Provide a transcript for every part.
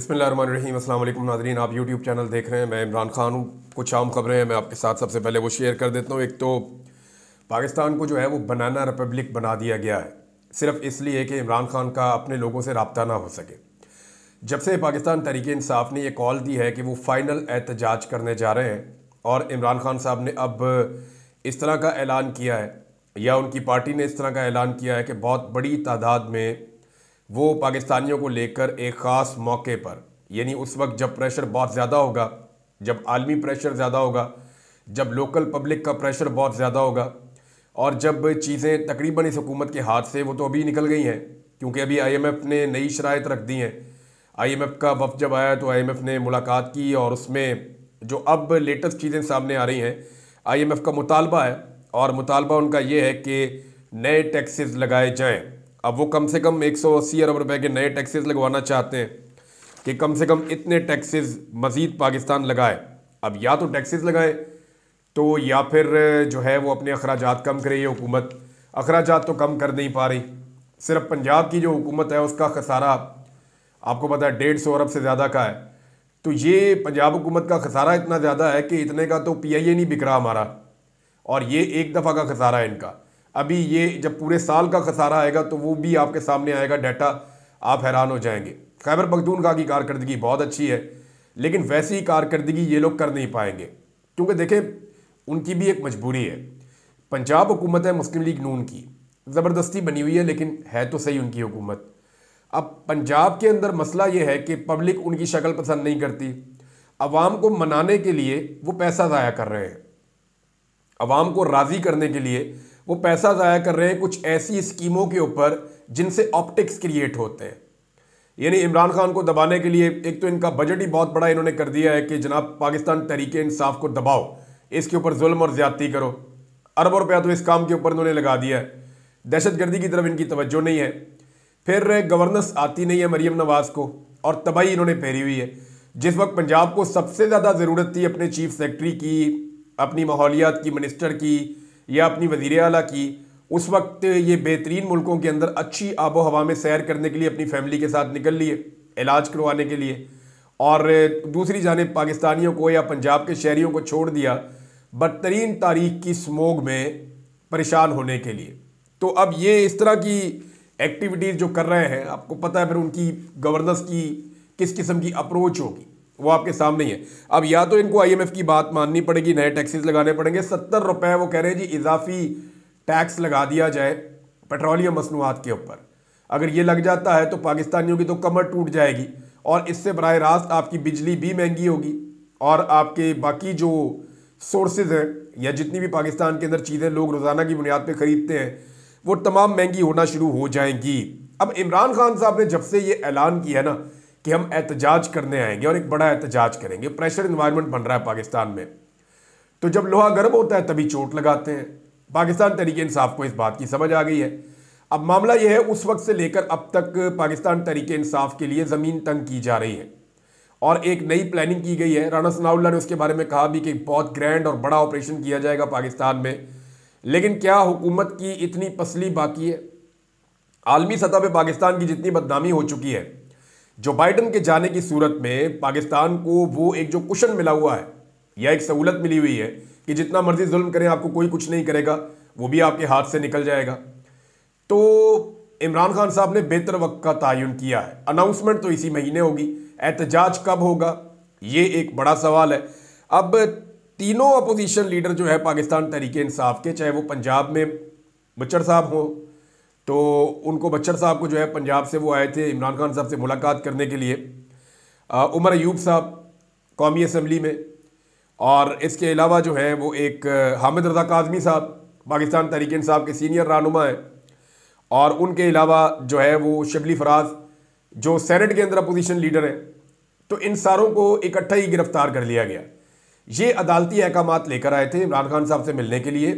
बिस्मिल्लाहिर्रहमानिर्रहीम। अस्सलाम वालेकुम नाज़रीन, आप यूट्यूब चैनल देख रहे हैं। मैं इमरान खान हूँ। कुछ आम खबरें हैं, मैं आपके साथ सबसे पहले वो शेयर कर देता हूँ। एक तो पाकिस्तान को जो है वो बनाना रिपब्लिक बना दिया गया है, सिर्फ इसलिए कि इमरान खान का अपने लोगों से रब्ता ना हो सके। जब से पाकिस्तान तहरीक इंसाफ ने ये कॉल दी है कि वो फाइनल एहतजाज करने जा रहे हैं और इमरान खान साहब ने अब इस तरह का ऐलान किया है या उनकी पार्टी ने इस तरह का ऐलान किया है कि बहुत बड़ी तादाद में वो पाकिस्तानियों को लेकर एक ख़ास मौके पर, यानी उस वक्त जब प्रेशर बहुत ज़्यादा होगा, जब आलमी प्रेशर ज़्यादा होगा, जब लोकल पब्लिक का प्रेशर बहुत ज़्यादा होगा और जब चीज़ें तकरीबन इस हुकूमत के हाथ से, वो तो अभी निकल गई हैं क्योंकि अभी IMF ने नई शराइत रख दी हैं। IMF का वफ़द जब आया तो IMF ने मुलाकात की और उसमें जो अब लेटेस्ट चीज़ें सामने आ रही हैं, IMF का मुतालबा है और मुतालबा उनका ये है कि नए टैक्सेस लगाए जाएं। अब वो कम से कम 180 अरब रुपए के नए टैक्सेस लगवाना चाहते हैं कि कम से कम इतने टैक्सेस मज़ीद पाकिस्तान लगाए। अब या तो टैक्सेस लगाए तो या फिर जो है वो अपने अखराजात कम करे। ये हुकूमत अखराजात तो कम कर नहीं पा रही। सिर्फ पंजाब की जो हुकूमत है उसका खसारा आपको पता है 150 अरब से ज़्यादा का है। तो ये पंजाब हुकूमत का खसारा इतना ज़्यादा है कि इतने का तो PIA नहीं बिक रहा हमारा, और ये एक दफ़ा का खसारा है इनका। अभी ये जब पूरे साल का खसारा आएगा तो वो भी आपके सामने आएगा डाटा, आप हैरान हो जाएंगे। खैबर पख्तूनख्वा की कारकर्दगी बहुत अच्छी है, लेकिन वैसी कारकर्दगी ये लोग कर नहीं पाएंगे क्योंकि देखें उनकी भी एक मजबूरी है। पंजाब हुकूमत है मुस्लिम लीग नून की, ज़बरदस्ती बनी हुई है, लेकिन है तो सही उनकी हुकूमत। अब पंजाब के अंदर मसला ये है कि पब्लिक उनकी शक्ल पसंद नहीं करती। अवाम को मनाने के लिए वो पैसा ज़ाया कर रहे हैं, अवाम को राज़ी करने के लिए वो पैसा ज़ाया कर रहे हैं कुछ ऐसी स्कीमों के ऊपर जिनसे ऑप्टिक्स क्रिएट होते हैं। यानी इमरान खान को दबाने के लिए एक तो इनका बजट ही बहुत बड़ा इन्होंने कर दिया है कि जनाब पाकिस्तान तहरीक इंसाफ को दबाओ, इसके ऊपर जुल्म और ज़्यादती करो। अरबों रुपया तो इस काम के ऊपर इन्होंने लगा दिया है। दहशतगर्दी की तरफ इनकी तवज्जो नहीं है। फिर गवर्नेंस आती नहीं है मरीम नवाज़ को और तबाही इन्होंने फेरी हुई है। जिस वक्त पंजाब को सबसे ज़्यादा ज़रूरत थी अपने चीफ सेक्रेटरी की, अपनी माहौलियात की मिनिस्टर की या अपनी वज़ीर आला की, उस वक्त ये बेहतरीन मुल्कों के अंदर अच्छी आबो हवा में सैर करने के लिए अपनी फैमिली के साथ निकल लिए इलाज करवाने के लिए, और दूसरी जानिब पाकिस्तानियों को या पंजाब के शहरियों को छोड़ दिया बदतरीन तारीख की स्मोग में परेशान होने के लिए। तो अब ये इस तरह की एक्टिविटीज़ जो कर रहे हैं, आपको पता है फिर उनकी गवर्नेंस की किस किस्म की अप्रोच होगी वो आपके सामने ही है। अब या तो इनको IMF की बात माननी पड़ेगी, नए टैक्सेस लगाने पड़ेंगे। 70 रुपए वो कह रहे हैं जी इजाफी टैक्स लगा दिया जाए पेट्रोलियम मसनूआत के ऊपर। अगर ये लग जाता है तो पाकिस्तानियों की तो कमर टूट जाएगी और इससे बराह रास्त आपकी बिजली भी महंगी होगी और आपके बाकी जो सोर्सेज हैं या जितनी भी पाकिस्तान के अंदर चीज़ें लोग रोज़ाना की बुनियाद पर ख़रीदते हैं वो तमाम महंगी होना शुरू हो जाएंगी। अब इमरान खान साहब ने जब से ये ऐलान किया ना कि हम एहतजाज करने आएंगे और एक बड़ा एहतजाज करेंगे, प्रेशर इन्वायरमेंट बन रहा है पाकिस्तान में, तो जब लोहा गर्म होता है तभी चोट लगाते हैं। पाकिस्तान तहरीक इंसाफ को इस बात की समझ आ गई है। अब मामला यह है उस वक्त से लेकर अब तक पाकिस्तान तहरीक इंसाफ के लिए ज़मीन तंग की जा रही है और एक नई प्लानिंग की गई है। राना सनाउल्लाह ने उसके बारे में कहा भी कि बहुत ग्रैंड और बड़ा ऑपरेशन किया जाएगा पाकिस्तान में, लेकिन क्या हुकूमत की इतनी पसली बाकी है? आलमी सतह पर पाकिस्तान की जितनी बदनामी हो चुकी है, जो बाइडन के जाने की सूरत में पाकिस्तान को वो एक जो कुशन मिला हुआ है या एक सहूलत मिली हुई है कि जितना मर्जी जुल्म करें आपको कोई कुछ नहीं करेगा, वो भी आपके हाथ से निकल जाएगा। तो इमरान खान साहब ने बेहतर वक्त का तयन किया है। अनाउंसमेंट तो इसी महीने होगी, एहतजाज कब होगा ये एक बड़ा सवाल है। अब तीनों अपोजिशन लीडर जो है पाकिस्तान तहरीक इंसाफ के, चाहे वो पंजाब में बच्चर साहब हो तो उनको बच्चर साहब को जो है पंजाब से वो आए थे इमरान खान साहब से मुलाकात करने के लिए, उमर अयूब साहब कौमी असम्बली में, और इसके अलावा जो है वो एक हामिद रज़ा काज़मी साहब पाकिस्तान तहरीक इंसाफ के सीनियर रहनुमा हैं, और उनके अलावा जो है वो शबली फराज जो सेनेट के अंदर अपोजिशन लीडर हैं। तो इन सारों को इकट्ठा ही गिरफ्तार कर लिया गया। ये अदालती अहकामात लेकर आए थे इमरान खान साहब से मिलने के लिए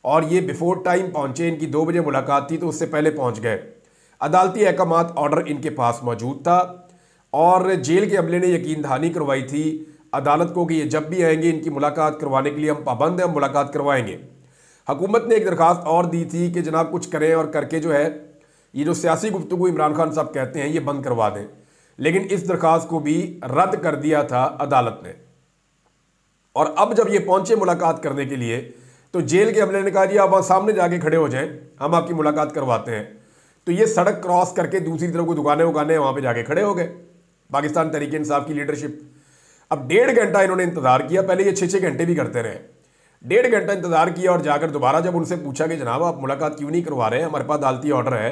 और ये बिफोर टाइम पहुंचे। इनकी 2 बजे मुलाकात थी तो उससे पहले पहुंच गए। अदालती अहकामात ऑर्डर इनके पास मौजूद था और जेल के अमले ने यकीन दहानी करवाई थी अदालत को कि ये जब भी आएंगे इनकी मुलाकात करवाने के लिए हम पाबंद हैं, हम मुलाकात करवाएंगे। हुकूमत ने एक दरख्वास्त और दी थी कि जनाब कुछ करें और करके जो है ये जो सियासी गुफ्तगू इमरान खान साहब कहते हैं ये बंद करवा दें। लेकिन इस दरखास्त को भी रद्द कर दिया था अदालत ने। और अब जब ये पहुंचे मुलाकात करने के लिए तो जेल के अमले ने कहा जी आप वहां सामने जाके खड़े हो जाएं, हम आपकी मुलाकात करवाते हैं। तो ये सड़क क्रॉस करके दूसरी तरफ को दुकानें उकानें वहां पे जाके खड़े हो गए पाकिस्तान तहरीक इंसाफ की लीडरशिप। अब 1.5 घंटा इन्होंने इंतजार किया, पहले ये 6-6 घंटे भी करते रहे। 1.5 घंटा इंतजार किया और जाकर दोबारा जब उनसे पूछा कि जनाब आप मुलाकात क्यों नहीं करवा रहे हैं, हमारे पास अदालती ऑर्डर है,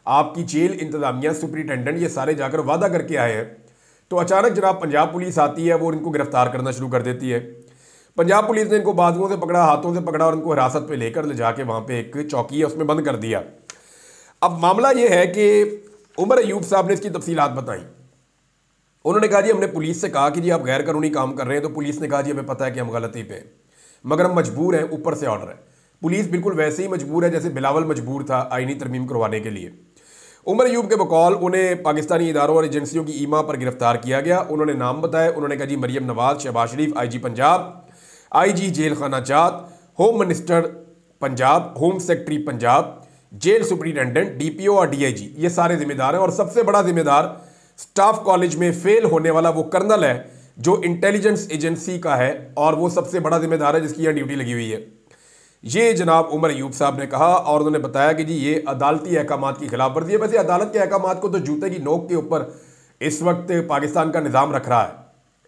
आपकी जेल इंतजामिया सुपरिटेंडेंट ये सारे जाकर वादा करके आए हैं, तो अचानक जनाब पंजाब पुलिस आती है, वो इनको गिरफ्तार करना शुरू कर देती है। पंजाब पुलिस ने इनको बाजुओं से पकड़ा, हाथों से पकड़ा और उनको हिरासत पे लेकर ले जाके वहाँ पे एक चौकी है उसमें बंद कर दिया। अब मामला ये है कि उमर अयूब साहब ने इसकी तफसीलात बताई। उन्होंने कहा जी हमने पुलिस से कहा कि जी आप गैर कानूनी काम कर रहे हैं, तो पुलिस ने कहा जी हमें पता है कि हम गलती पे हैं, मगर हम मजबूर हैं, ऊपर से ऑर्डर है। पुलिस बिल्कुल वैसे ही मजबूर है जैसे बिलावल मजबूर था आईनी तरमीम करवाने के लिए। उमर अयूब के बकौल उन्हें पाकिस्तानी इदारों और एजेंसियों की ईमा पर गिरफ्तार किया गया। उन्होंने नाम बताया, उन्होंने कहा जी Maryam Nawaz, Shehbaz Sharif IG Punjab, IG jail खाना जात, home minister Punjab, home secretary Punjab, jail superintendent, DPO और DIG, ये सारे जिम्मेदार हैं। और सबसे बड़ा जिम्मेदार स्टाफ कॉलेज में फेल होने वाला वो कर्नल है जो इंटेलिजेंस एजेंसी का है, और वो सबसे बड़ा जिम्मेदार है जिसकी यहाँ ड्यूटी लगी हुई है। ये जनाब उमर अयूब साहब ने कहा और उन्होंने बताया कि जी ये अदालती अहकामात की खिलाफ वर्जी है। वैसे अदालत के अहकामात को तो जूते की नोक के ऊपर इस वक्त पाकिस्तान का निज़ाम रख रहा है।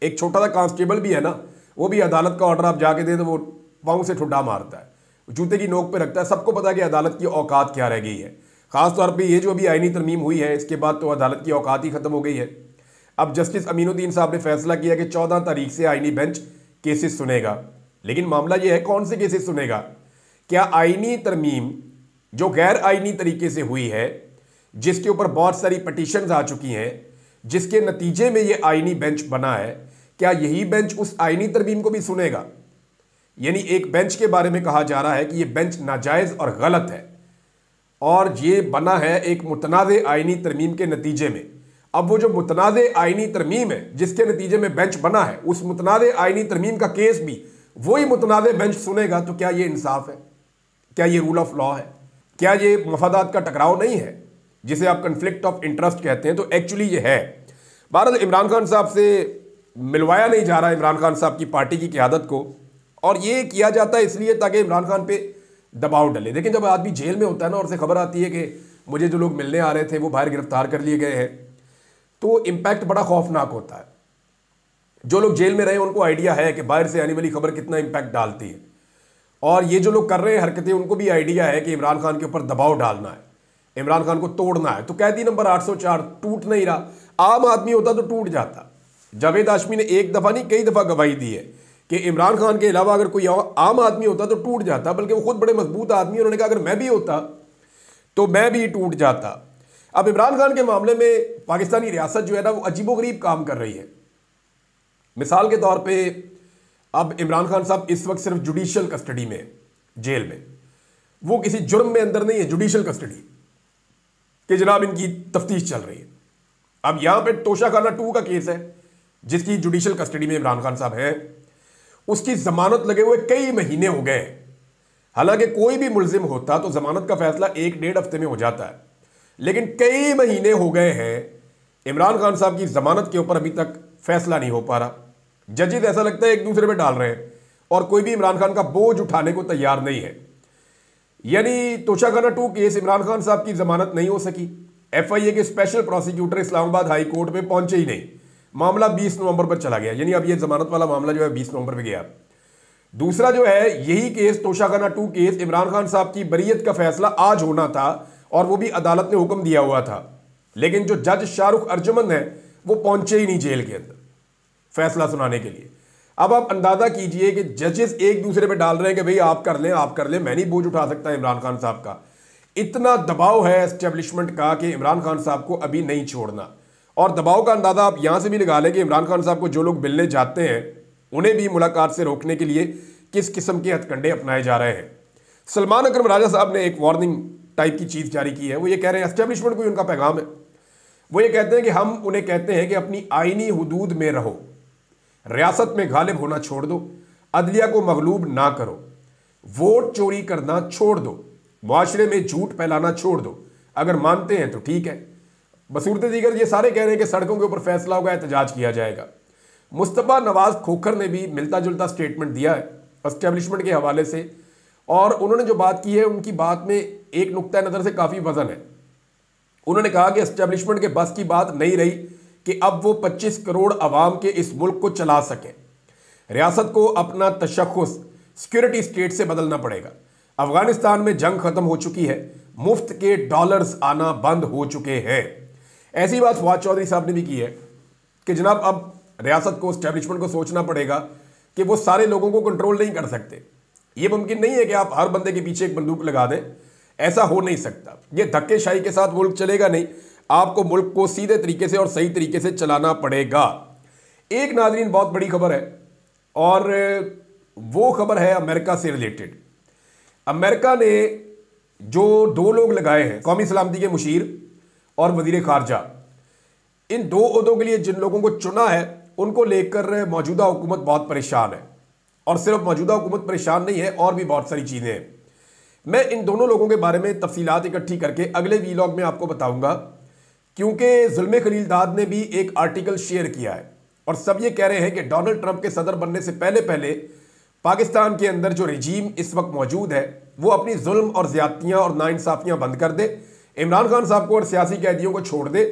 एक छोटा सा कांस्टेबल भी है ना, वो भी अदालत का ऑर्डर आप जाके दें तो वो पाँव से ठुड्डा मारता है, जूते की नोक पे रखता है। सबको पता है कि अदालत की औकात क्या रह गई है। खासतौर पर ये जो अभी आईनी तरमीम हुई है इसके बाद तो अदालत की औकात ही खत्म हो गई है। अब जस्टिस अमीनुद्दीन साहब ने फैसला किया कि 14 तारीख से आईनी बेंच केसेस सुनेगा। लेकिन मामला यह है कौन से केसेस सुनेगा? क्या आईनी तरमीम जो गैर आईनी तरीके से हुई है, जिसके ऊपर बहुत सारी पटिशन्स आ चुकी हैं, जिसके नतीजे में यह आईनी बेंच बना है, क्या यही बेंच उस आईनी तरमीम को भी सुनेगा? यानी एक बेंच के बारे में कहा जा रहा है कि यह बेंच नाजायज और गलत है और ये बना है एक मुतनाज़े आईनी तरमीम के नतीजे में। अब वो जो मुतनाज़े आईनी तरमीम है जिसके नतीजे में बेंच बना है, उस मुतनाज़े आईनी तरमीम का केस भी वही मुतनाज़े बेंच सुनेगा। तो क्या ये इंसाफ है? क्या ये रूल ऑफ लॉ है? क्या ये मफादात का टकराव नहीं है जिसे आप कन्फ्लिक्ट ऑफ इंटरेस्ट कहते हैं? तो एक्चुअली ये है। बहरहाल इमरान खान साहब से मिलवाया नहीं जा रहा इमरान खान साहब की पार्टी की क़यादत को, और ये किया जाता है इसलिए ताकि इमरान खान पे दबाव डले। लेकिन जब आदमी जेल में होता है ना और से खबर आती है कि मुझे जो लोग मिलने आ रहे थे वो बाहर गिरफ्तार कर लिए गए हैं, तो इम्पैक्ट बड़ा खौफनाक होता है। जो लोग जेल में रहे उनको आइडिया है कि बाहर से आने वाली खबर कितना इम्पैक्ट डालती है, और ये जो लोग कर रहे हैं हरकतें उनको भी आइडिया है कि इमरान खान के ऊपर दबाव डालना है, इमरान खान को तोड़ना है। तो कैदी नंबर 804 टूट नहीं रहा। आम आदमी होता तो टूट जाता। जावेद हाशमी ने एक दफ़ा नहीं कई दफ़ा गवाही दी है कि इमरान खान के अलावा अगर कोई आम आदमी होता तो टूट जाता, बल्कि वो खुद बड़े मजबूत आदमी, उन्होंने कहा अगर मैं भी होता तो मैं भी टूट जाता। अब इमरान खान के मामले में पाकिस्तानी रियासत जो है ना वो अजीबोगरीब काम कर रही है। मिसाल के तौर पे अब इमरान खान साहब इस वक्त सिर्फ जुडिशल कस्टडी में, जेल में, वो किसी जुर्म में अंदर नहीं है, जुडिशल कस्टडी कि जनाब इनकी तफ्तीश चल रही है। अब यहां पे तोशाखाना 2 का केस है जिसकी जुडिशल कस्टडी में इमरान खान साहब हैं, उसकी जमानत लगे हुए कई महीने हो गए हैं। हालांकि कोई भी मुलजिम होता तो जमानत का फैसला 1-1.5 हफ्ते में हो जाता है, लेकिन कई महीने हो गए हैं इमरान खान साहब की जमानत के ऊपर अभी तक फैसला नहीं हो पा रहा। जजेस ऐसा लगता है एक दूसरे पे डाल रहे हैं और कोई भी इमरान खान का बोझ उठाने को तैयार नहीं है। यानी तोशाखाना 2 केस इमरान खान साहब की जमानत नहीं हो सकी। FIA के special prosecutor Islamabad high court में पहुंचे ही नहीं, मामला 20 नवंबर पर चला गया। यानी अब ये जमानत वाला मामला जो है 20 नवंबर पर गया। दूसरा जो है यही केस तोशाखाना 2 केस, इमरान खान साहब की बरीयत का फैसला आज होना था और वो भी अदालत ने हुक्म दिया हुआ था, लेकिन जो जज शाहरुख अर्जुमन है वो पहुंचे ही नहीं जेल के अंदर फैसला सुनाने के लिए। अब आप अंदाजा कीजिए कि जजेस एक दूसरे पे डाल रहे हैं कि भाई आप कर लें, आप कर लें, मैं नहीं बोझ उठा सकता इमरान खान साहब का। इतना दबाव है एस्टेब्लिशमेंट का कि इमरान खान साहब को अभी नहीं छोड़ना। और दबाव का अंदाजा आप यहां से भी लगा लें कि इमरान खान साहब को जो लोग मिलने जाते हैं उन्हें भी मुलाकात से रोकने के लिए किस किस्म के हथकंडे अपनाए जा रहे हैं। सलमान अकरम राजा साहब ने एक वार्निंग टाइप की चीज़ जारी की है। वो ये कह रहे हैं, एस्टेब्लिशमेंट को उनका पैगाम है, वो ये कहते हैं कि हम उन्हें कहते हैं कि अपनी आईनी हुदूद में रहो, रियासत में गालिब होना छोड़ दो, अदलिया को मगलूब ना करो, वोट चोरी करना छोड़ दो, मुआशरे में झूठ फैलाना छोड़ दो। अगर मानते हैं तो ठीक है, बसूरत दीगर ये सारे कह रहे हैं कि सड़कों के ऊपर फैसला होगा, एहतजाज किया जाएगा। मुस्तफा नवाज खोखर ने भी मिलता जुलता स्टेटमेंट दिया है एस्टेब्लिशमेंट के हवाले से, और उन्होंने जो बात की है उनकी बात में एक नुक्ता नज़र से काफ़ी वजन है। उन्होंने कहा कि एस्टेब्लिशमेंट के बस की बात नहीं रही कि अब वो 25 करोड़ अवाम के इस मुल्क को चला सकें। रियासत को अपना तशख़्ख़ुस सिक्योरिटी स्टेट से बदलना पड़ेगा। अफगानिस्तान में जंग खत्म हो चुकी है, मुफ्त के डॉलर्स आना बंद हो चुके हैं। ऐसी बात फवाद चौधरी साहब ने भी की है कि जनाब अब रियासत को, एस्टेब्लिशमेंट को सोचना पड़ेगा कि वो सारे लोगों को कंट्रोल नहीं कर सकते। ये मुमकिन नहीं है कि आप हर बंदे के पीछे एक बंदूक लगा दें, ऐसा हो नहीं सकता। ये धक्केशाही के साथ मुल्क चलेगा नहीं, आपको मुल्क को सीधे तरीके से और सही तरीके से चलाना पड़ेगा। एक नाज़रीन बहुत बड़ी खबर है, और वो खबर है अमेरिका से रिलेटेड। अमेरिका ने जो 2 लोग लगाए हैं, कौमी सलामती के मुशीर और वजीर खारजा, इन 2 ओहदों के लिए जिन लोगों को चुना है उनको लेकर मौजूदा हुकूमत बहुत परेशान है। और सिर्फ मौजूदा हुकूमत परेशान नहीं है, और भी बहुत सारी चीज़ें हैं। मैं इन दोनों लोगों के बारे में तफसीलात इकट्ठी करके अगले वीलॉग में आपको बताऊंगा, क्योंकि जुल्मे खलीलदाद ने भी एक आर्टिकल शेयर किया है और सब ये कह रहे हैं कि डोनाल्ड ट्रंप के सदर बनने से पहले पहले पाकिस्तान के अंदर जो रजीम इस वक्त मौजूद है वो अपनी जुल्म और ज़्यादतियाँ और नाइंसाफ़ियाँ बंद कर दे, इमरान खान साहब को और सियासी कैदियों को छोड़ दे,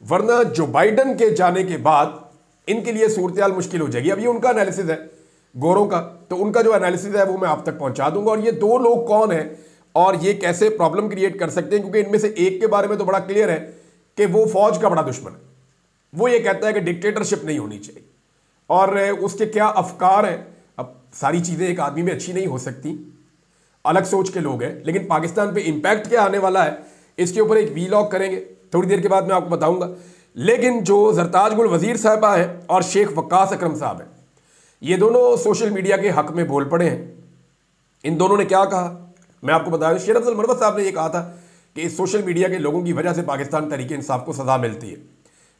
वरना जो बाइडन के जाने के बाद इनके लिए सूरत हाल मुश्किल हो जाएगी। अब ये उनका एनालिसिस है गोरों का, तो उनका जो एनालिसिस है वो मैं आप तक पहुंचा दूंगा। और ये 2 लोग कौन हैं और ये कैसे प्रॉब्लम क्रिएट कर सकते हैं, क्योंकि इनमें से एक के बारे में तो बड़ा क्लियर है कि वो फौज का बड़ा दुश्मन है। वो ये कहता है कि डिक्टेटरशिप नहीं होनी चाहिए, और उसके क्या अफकार हैं। अब सारी चीज़ें एक आदमी में अच्छी नहीं हो सकती, अलग सोच के लोग हैं, लेकिन पाकिस्तान पे इम्पैक्ट क्या आने वाला है इसके ऊपर एक वीलॉग करेंगे, थोड़ी देर के बाद मैं आपको बताऊंगा। लेकिन जो जरताज गुल वजीर साहबा हैं और शेख वक्कास अकरम साहब हैं, ये दोनों सोशल मीडिया के हक में बोल पड़े हैं। इन दोनों ने क्या कहा मैं आपको बता दूं। शेर अफजल मरवत साहब ने यह कहा था कि इस सोशल मीडिया के लोगों की वजह से पाकिस्तान तहरीक इंसाफ को सजा मिलती है।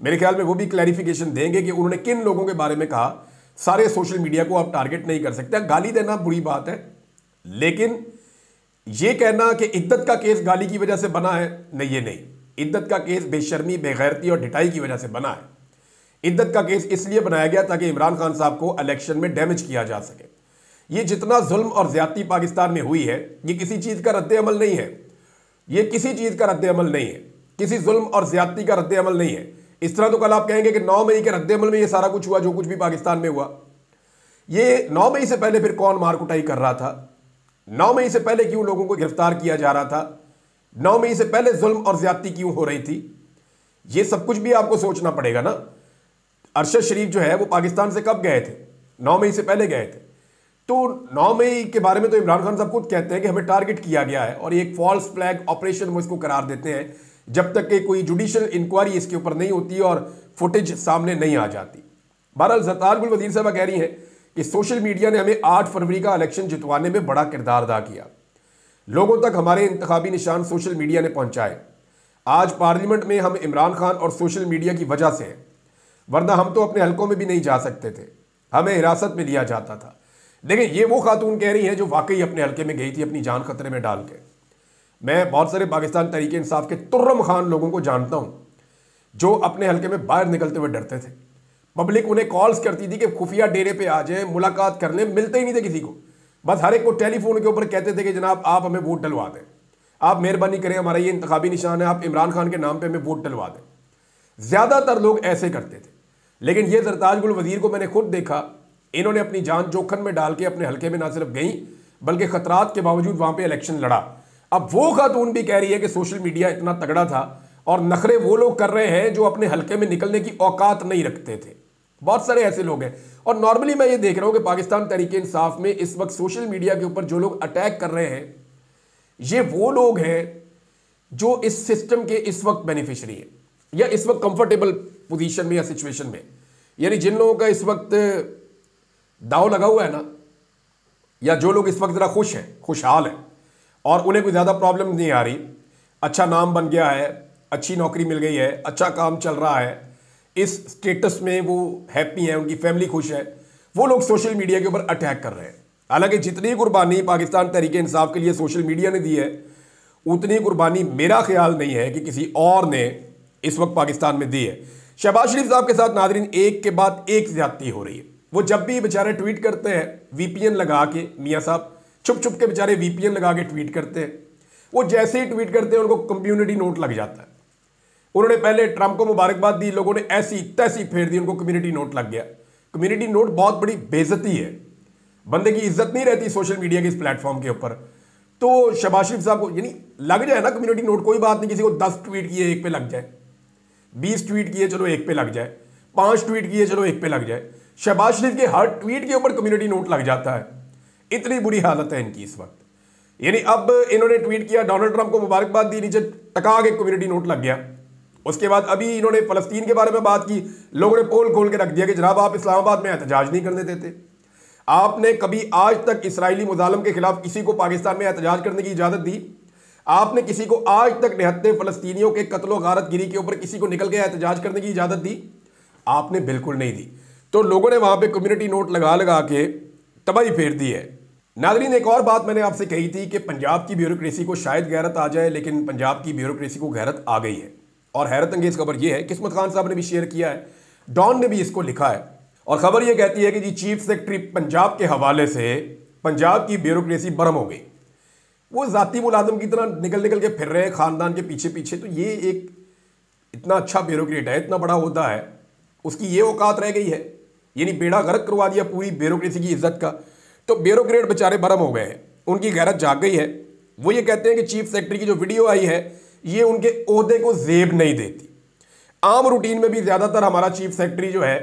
मेरे ख्याल में वो भी क्लैरिफिकेशन देंगे कि उन्होंने किन लोगों के बारे में कहा। सारे सोशल मीडिया को आप टारगेट नहीं कर सकते। गाली देना बुरी बात है, लेकिन ये कहना कि इद्दत का केस गाली की वजह से बना है, नहीं, ये नहीं। इद्दत का केस बेशर्मी, बेगैरती और ढिठाई की वजह से बना है। इद्दत का केस इसलिए बनाया गया ताकि इमरान खान साहब को इलेक्शन में डैमेज किया जा सके। ये जितना जुल्म और ज्यादती पाकिस्तान में हुई है, ये किसी चीज़ का रद्द अमल नहीं है। ये किसी चीज़ का रद्द अमल नहीं है, किसी जुल्म और ज्यादती का रद्द अमल नहीं है। इस तरह तो कल आप कहेंगे कि 9 मई के रद्द अमल में ये सारा कुछ हुआ, जो कुछ भी पाकिस्तान में हुआ। ये 9 मई से पहले फिर कौन मार कुटाई कर रहा था? 9 मई से पहले क्यों लोगों को गिरफ्तार किया जा रहा था? 9 मई से पहले जुल्म और ज्यादती क्यों हो रही थी? ये सब कुछ भी आपको सोचना पड़ेगा ना। अरशद शरीफ जो है वो पाकिस्तान से कब गए थे? 9 मई से पहले गए थे। तो 9 मई के बारे में तो इमरान खान साहब खुद कहते हैं कि हमें टारगेट किया गया है, और एक फॉल्स फ्लैग ऑपरेशन वो इसको करार देते हैं जब तक कि कोई जुडिशियल इंक्वायरी इसके ऊपर नहीं होती और फुटेज सामने नहीं आ जाती। बहरहाल जरताज गुल वजीर साहब कह रही हैं कि सोशल मीडिया ने हमें 8 फरवरी का इलेक्शन जितवाने में बड़ा किरदार अदा किया। लोगों तक हमारे इंतखाबी निशान सोशल मीडिया ने पहुंचाए। आज पार्लियामेंट में हम इमरान खान और सोशल मीडिया की वजह से हैं, वरना हम तो अपने हलकों में भी नहीं जा सकते थे, हमें हिरासत में लिया जाता था। लेकिन ये वो खातून कह रही हैं जो वाकई अपने हलके में गई थी अपनी जान खतरे में डाल के। मैं बहुत सारे पाकिस्तान तहरीक इंसाफ के तुर्रम खान लोगों को जानता हूँ जो अपने हलके में बाहर निकलते हुए डरते थे। पब्लिक उन्हें कॉल्स करती थी कि खुफिया डेरे पे आ जाए, मुलाकात कर लें, मिलते ही नहीं थे किसी को। बस हर एक को टेलीफोन के ऊपर कहते थे कि जनाब आप हमें वोट डलवा दें, आप मेहरबानी करें, हमारा ये इंतखाबी निशान है, आप इमरान खान के नाम पे हमें वोट डलवा दें। ज़्यादातर लोग ऐसे करते थे। लेकिन ये जरताज गुल वजीर को मैंने खुद देखा, इन्होंने अपनी जान जोखिम में डाल के अपने हलके में ना सिर्फ गई बल्कि खतरात के बावजूद वहाँ पे इलेक्शन लड़ा। अब वो खातून भी कह रही है कि सोशल मीडिया इतना तगड़ा था, और नखरे वो लोग कर रहे हैं जो अपने हलके में निकलने की औकात नहीं रखते थे। बहुत सारे ऐसे लोग हैं। और नॉर्मली मैं ये देख रहा हूँ कि पाकिस्तान तहरीक इंसाफ में इस वक्त सोशल मीडिया के ऊपर जो लोग अटैक कर रहे हैं, ये वो लोग हैं जो इस सिस्टम के इस वक्त बेनिफिशरी है, या इस वक्त कंफर्टेबल पोजीशन में या सिचुएशन में। यानी जिन लोगों का इस वक्त दाव लगा हुआ है ना, या जो लोग इस वक्त ज़रा खुश हैं, खुशहाल हैं, और उन्हें कोई ज़्यादा प्रॉब्लम नहीं आ रही, अच्छा नाम बन गया है, अच्छी नौकरी मिल गई है, अच्छा काम चल रहा है, इस स्टेटस में वो हैप्पी हैं, उनकी फैमिली खुश है, वो लोग सोशल मीडिया के ऊपर अटैक कर रहे हैं। हालांकि जितनी कुर्बानी पाकिस्तान तहरीक इंसाफ के लिए सोशल मीडिया ने दी है, उतनी कुर्बानी मेरा ख्याल नहीं है कि किसी और ने इस वक्त पाकिस्तान में दी है। शहबाज शरीफ साहब के साथ नादरीन एक के बाद एक ज्यादती हो रही है। वो जब भी बेचारे ट्वीट करते हैं वीपीएन लगा के, मियाँ साहब छुप छुप के बेचारे वीपीएन लगा के ट्वीट करते हैं। वो जैसे ही ट्वीट करते हैं उनको कम्युनिटी नोट लग जाता है। उन्होंने पहले ट्रंप को मुबारकबाद दी, लोगों ने ऐसी तैसी फेर दी, उनको कम्युनिटी नोट लग गया। कम्युनिटी नोट बहुत बड़ी बेइज्जती है, बंदे की इज्जत नहीं रहती सोशल मीडिया के इस प्लेटफॉर्म के ऊपर। तो शहबाज शरीफ साहब को यानी लग जाए ना कम्युनिटी नोट, कोई बात नहीं, किसी को 10 ट्वीट किए एक पे लग जाए, 20 ट्वीट किए चलो एक पे लग जाए, 5 ट्वीट किए चलो एक पे लग जाए। शहबाज शरीफ के हर ट्वीट के ऊपर कम्युनिटी नोट लग जाता है। इतनी बुरी हालत है इनकी इस वक्त। यानी अब इन्होंने ट्वीट किया, डोनाल्ड ट्रंप को मुबारकबाद दी, नीचे टका के कम्युनिटी नोट लग गया। उसके बाद अभी इन्होंने फलस्तीन के बारे में बात की, लोगों ने पोल खोल के रख दिया कि जनाब आप इस्लामाबाद में एहतजाज नहीं करने देते। आपने कभी आज तक इसराइली मुजालम के खिलाफ किसी को पाकिस्तान में एहतजाज करने की इजाजत दी? आपने किसी को आज तक निहत्ते फलस्तीनियों के कत्लो गारत गिरी के ऊपर किसी को निकल के एहतजाज करने की इजाजत दी? आपने बिल्कुल नहीं दी। तो लोगों ने वहां पे कम्युनिटी नोट लगा लगा के तबाही फेर दी है। नाज़रीन, एक और बात मैंने आपसे कही थी कि पंजाब की ब्यूरोक्रेसी को शायद गैरत आ जाए, लेकिन पंजाब की ब्यूरोक्रेसी को गैरत आ गई है। और हैरत अंगेज खबर यह है, किस्मत खान साहब ने भी शेयर किया है, डॉन ने भी इसको लिखा है, और खबर यह कहती है कि जी चीफ सेक्रेटरी पंजाब के हवाले से पंजाब की ब्यूरोक्रेसी बरम हो गई। वो जाती मुलाजम की तरह निकल निकल के फिर रहे हैं खानदान के पीछे पीछे। तो ये एक इतना अच्छा ब्यूरोक्रेट है, इतना बड़ा होता है, उसकी ये औकात रह गई है, यानी बेड़ा गर्क करवा दिया पूरी ब्यूरोक्रेसी की इज्जत का। तो ब्यूरोक्रेट बेचारे बरम हो गए हैं, उनकी गैरत जाग गई है। वो ये कहते हैं कि चीफ सेक्रेटरी की जो वीडियो आई है ये उनके ओहदे को जेब नहीं देती। आम रूटीन में भी ज़्यादातर हमारा चीफ सेक्रेटरी जो है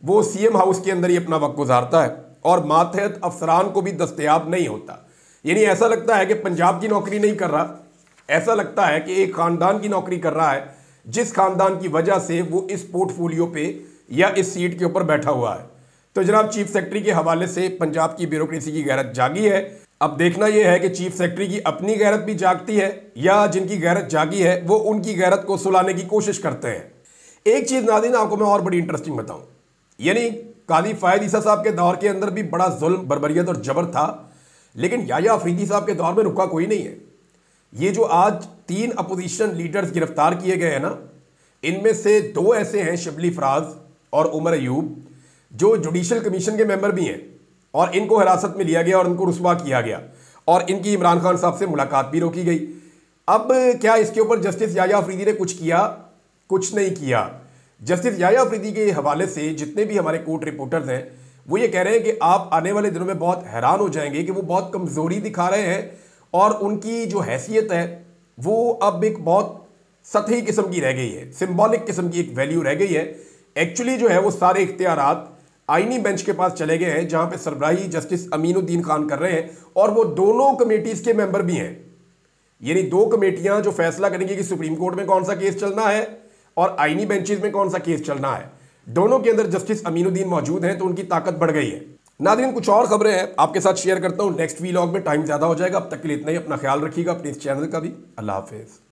वो सीएम हाउस के अंदर ही अपना वक्त गुजारता है और मातहत अफसरान को भी दस्तयाब नहीं होता। यानी ऐसा लगता है कि पंजाब की नौकरी नहीं कर रहा, ऐसा लगता है कि एक खानदान की नौकरी कर रहा है, जिस खानदान की वजह से वो इस पोर्टफोलियो पे या इस सीट के ऊपर बैठा हुआ है। तो जनाब चीफ सेक्रेटरी के हवाले से पंजाब की ब्यूरोक्रेसी की गैरत जागी है। अब देखना यह है कि चीफ सेक्रेटरी की अपनी गैरत भी जागती है या जिनकी गैरत जागी है वो उनकी गैरत को सुलाने की कोशिश करते हैं। एक चीज़ नाज़रीन आपको मैं और बड़ी इंटरेस्टिंग बताऊं, यानी काजी फ़ायद ईसा साहब के दौर के अंदर भी बड़ा जुल्म, बर्बरियत और जबर था, लेकिन याया अफरीदी साहब के दौर में रुका कोई नहीं है। ये जो आज 3 अपोजिशन लीडर्स गिरफ्तार किए गए हैं ना, इनमें से 2 ऐसे हैं, शिबली फराज और उमर अयूब, जो जुडिशल कमीशन के मेंबर भी हैं, और इनको हिरासत में लिया गया और इनको रुस्वा किया गया और इनकी इमरान खान साहब से मुलाकात भी रोकी गई। अब क्या इसके ऊपर जस्टिस याया अफरीदी ने कुछ किया? कुछ नहीं किया। जस्टिस याया अफरीदी के हवाले से जितने भी हमारे कोर्ट रिपोर्टर्स हैं वो ये कह रहे हैं कि आप आने वाले दिनों में बहुत हैरान हो जाएंगे कि वो बहुत कमज़ोरी दिखा रहे हैं और उनकी जो हैसियत है वो अब एक बहुत सतही किस्म की रह गई है, सिंबॉलिक किस्म की एक वैल्यू रह गई है। एक्चुअली जो है वो सारे इख्तियारात आईनी बेंच के पास चले गए हैं, जहां पे सरबराही जस्टिस अमीनुद्दीन खान कर रहे हैं और वो दोनों कमेटीज के मेंबर भी हैं। यानी 2 कमेटियां जो फैसला करेंगी कि सुप्रीम कोर्ट में कौन सा केस चलना है और आईनी बेंचेस में कौन सा केस चलना है, दोनों के अंदर जस्टिस अमीनुद्दीन मौजूद हैं, तो उनकी ताकत बढ़ गई है। नाज़रीन, कुछ और खबरें हैं आपके साथ शेयर करता हूं नेक्स्ट वीलॉग में, टाइम ज़्यादा हो जाएगा। अब तक के लिए इतना ही, अपना ख्याल रखिएगा, अपने इस चैनल का भी। अल्लाह हाफिज़।